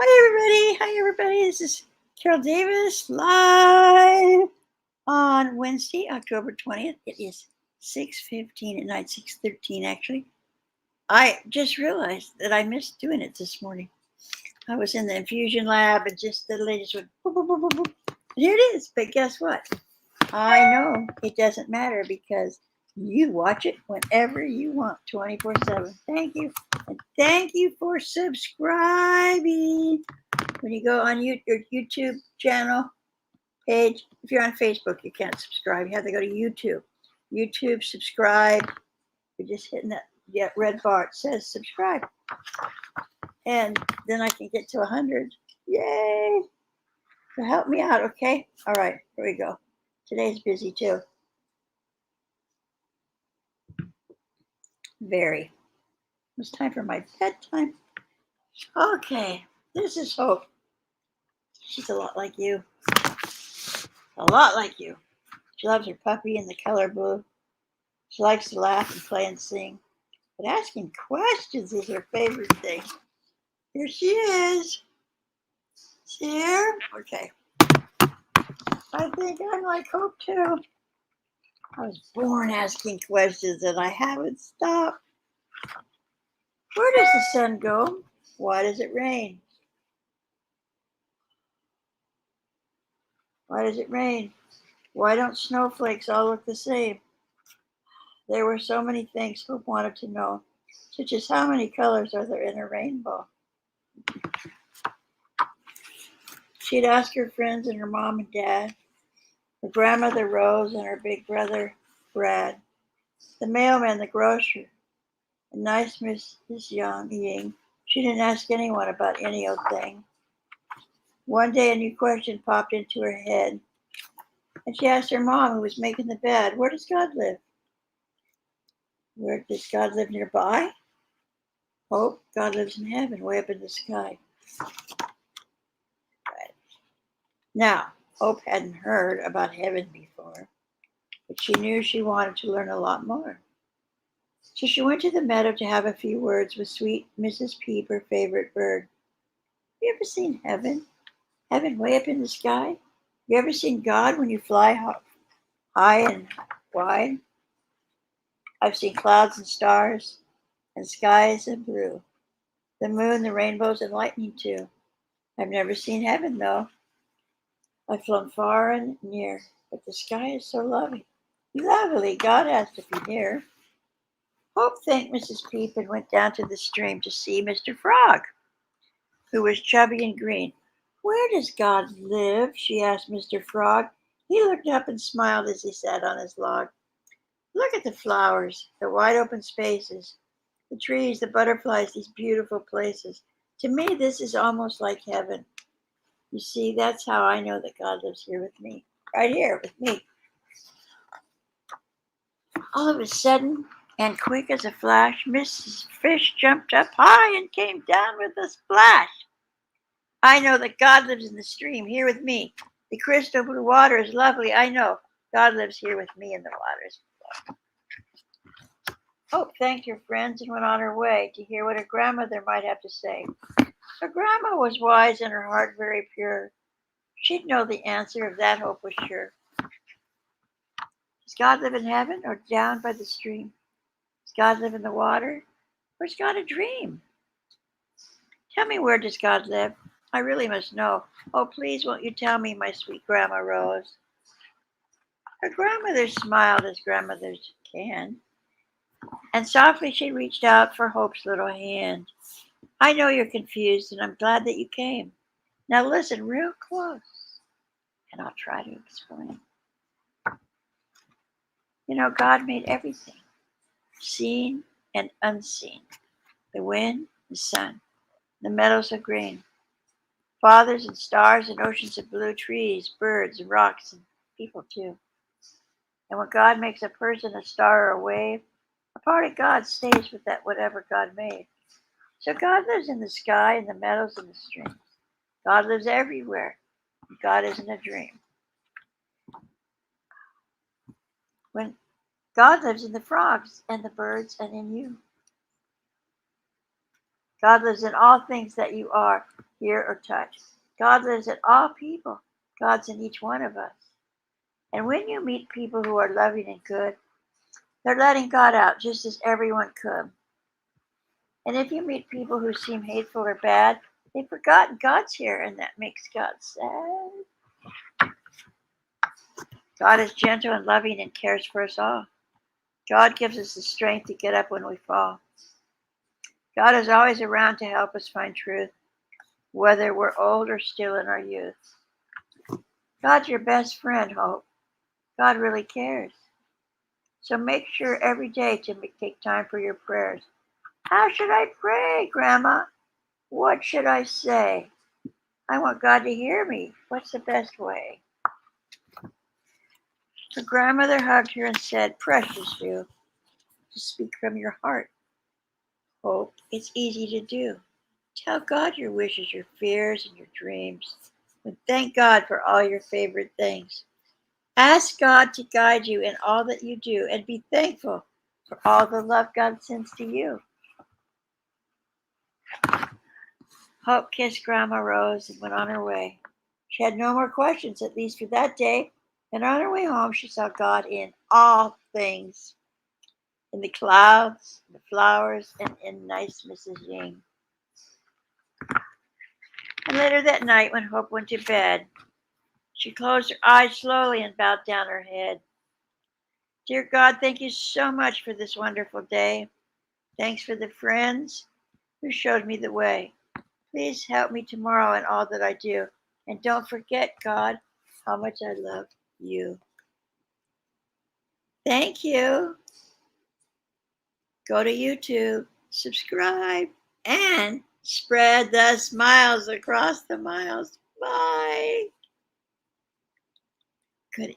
Hi everybody. This is Carol Davis live on Wednesday, October 20th. It is 6:15 at night, 6:13 actually. I just realized that I missed doing it this morning. I was in the infusion lab and just the lady just went boop, boop, boop, boop, boop. Here it is. But guess what? I know it doesn't matter because you watch it whenever you want, 24/7. Thank you. And thank you for subscribing. When you go on your YouTube channel page, if you're on Facebook, you can't subscribe. You have to go to YouTube. YouTube, subscribe. You're just hitting that red bar. It says subscribe. And then I can get to 100. Yay! So help me out, okay? All right, here we go. Today's busy too. Very. It's time for my bedtime. Okay, this is Hope. She's a lot like you. A lot like you. She loves her puppy in the color blue. She likes to laugh and play and sing. But asking questions is her favorite thing. Here she is. See here? Okay. I think I'm like Hope too. I was born asking questions and I haven't stopped. Where does the sun go? Why does it rain? Why does it rain? Why don't snowflakes all look the same? There were so many things Hope wanted to know, such as how many colors are there in a rainbow? She'd ask her friends and her mom and dad, her grandmother Rose and her big brother Brad, the mailman, the grocer, and nice Mrs. Ying. She didn't ask anyone about any old thing. One day a new question popped into her head, and she asked her mom, who was making the bed, where does God live? Where does God live nearby? Hope, God lives in heaven, way up in the sky. Right. Now, Hope hadn't heard about heaven before, but she knew she wanted to learn a lot more. So she went to the meadow to have a few words with sweet Mrs. Peep, her favorite bird. Have you ever seen heaven? Heaven way up in the sky? Have you ever seen God when you fly high and wide? I've seen clouds and stars and skies and blue, the moon, the rainbows, and lightning too. I've never seen heaven though. I've flown far and near, but the sky is so lovely. Lovely, God has to be near. Hope thanked Mrs. Peep and went down to the stream to see Mr. Frog, who was chubby and green. Where does God live? She asked Mr. Frog. He looked up and smiled as he sat on his log. Look at the flowers, the wide open spaces, the trees, the butterflies, these beautiful places. To me, this is almost like heaven. You see, that's how I know that God lives here with me. Right here with me. All of a sudden, and quick as a flash, Mrs. Fish jumped up high and came down with a splash. I know that God lives in the stream here with me. The crystal blue water is lovely. I know God lives here with me in the waters. Hope thanked her friends and went on her way to hear what her grandmother might have to say. Her grandma was wise and her heart very pure. She'd know the answer, of that Hope was sure. Does God live in heaven or down by the stream? Does God live in the water or is God a dream? Tell me, where does God live? I really must know. Oh, please, won't you tell me, my sweet Grandma Rose? Her grandmother smiled as grandmothers can, and softly she reached out for Hope's little hand. I know you're confused, and I'm glad that you came. Now listen real close, and I'll try to explain. You know, God made everything, seen and unseen. The wind, the sun, the meadows of green, fathers and stars and oceans of blue, trees, birds and rocks and people too. And when God makes a person, a star, or a wave, a part of God stays with that whatever God made. So God lives in the sky, in the meadows, and the streams. God lives everywhere. God isn't a dream. When God lives in the frogs and the birds and in you. God lives in all things that you are. hear, or touch. God lives in all people. God's in each one of us. And when you meet people who are loving and good, they're letting God out just as everyone could. And if you meet people who seem hateful or bad, they've forgotten God's here, and that makes God sad. God is gentle and loving and cares for us all. God gives us the strength to get up when we fall. God is always around to help us find truth, whether we're old or still in our youth. God's your best friend, Hope. God really cares. So make sure every day to take time for your prayers. How should I pray, Grandma? What should I say? I want God to hear me. What's the best way? Her grandmother hugged her and said, Precious you, to speak from your heart. Hope, it's easy to do. Tell God your wishes, your fears, and your dreams. And thank God for all your favorite things. Ask God to guide you in all that you do and be thankful for all the love God sends to you. Hope kissed Grandma Rose and went on her way. She had no more questions, at least for that day, and on her way home she saw God in all things, in the clouds, the flowers, and in nice Mrs. Ying. And later that night, when Hope went to bed, she closed her eyes slowly and bowed down her head. Dear God, thank you so much for this wonderful day. Thanks for the friends who showed me the way. Please help me tomorrow in all that I do. And don't forget, God, how much I love you. Thank you. Go to YouTube, subscribe, and spread the smiles across the miles. Bye. Good